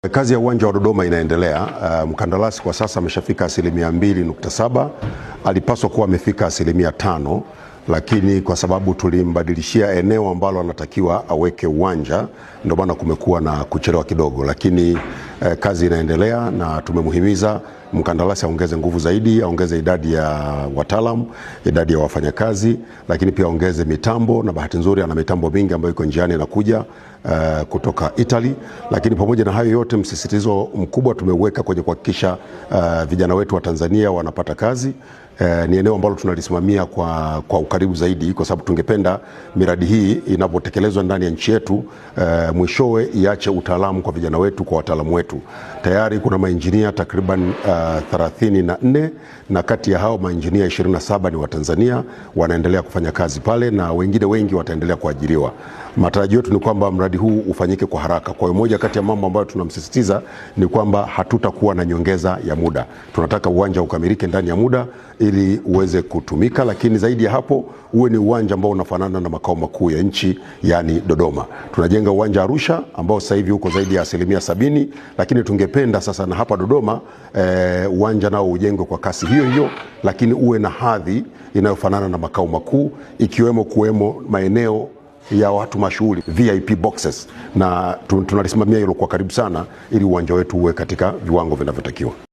Kazi ya uwanja wa Dodoma inaendelea. Mkandarasi kwa sasa ameshafika 2.7%. Alipaswa kuwa amefika 5%, lakini kwa sababu tulimbadilishia eneo ambalo anatakiwa aweke uwanja, ndio maana kumekuwa na kuchelewa kidogo, lakini kazi inaendelea na tumemhimiza mkandarasi aongeze nguvu zaidi, aongeze idadi ya wataalamu, idadi ya wafanyakazi, lakini pia aongeze mitambo, na bahati nzuri ana mitambo mingi ambayo iko njiani inakuja kutoka Italy. Lakini pamoja na hayo yote, msisitizo mkubwa tumeweka kwenye kuhakikisha vijana wetu wa Tanzania wanapata kazi. Ni eneo ambalo tunalisimamia kwa ukaribu zaidi, kwa sababu tungependa miradi hii inapotekelezwa ndani ya nchi yetu mwishowe iache utaalamu kwa vijana wetu, kwa wataalamu wetu. Tayari kuna mainjinia takriban 34, na kati ya hao mainjinia 27 ni wa Tanzania wanaendelea kufanya kazi pale, na wengine wengi wataendelea kuajiriwa. Matarajio yetu ni kwamba mradi huu ufanyike kwa haraka. Kwa hiyo moja kati ya mambo ambayo tunamsisitiza ni kwamba hatutakuwa na nyongeza ya muda. Tunataka uwanja ukamilike ndani ya muda ili uweze kutumika, lakini zaidi ya hapo uwe ni uwanja ambao unafanana na makao makuu ya nchi, yani Dodoma. Tunajenga uwanja Arusha ambao sasa hivi uko zaidi ya 70%, lakini tungependa sasa na hapa Dodoma uwanja nao ujengwe kwa kasi hiyo hiyo, lakini uwe na hadhi inayofanana na makao makuu, ikiwemo kuwemo maeneo ya watu mashuhuri, VIP boxes, na tunalisimamia hilo kwa karibu sana ili uwanja wetu uwe katika viwango vinavyotakiwa.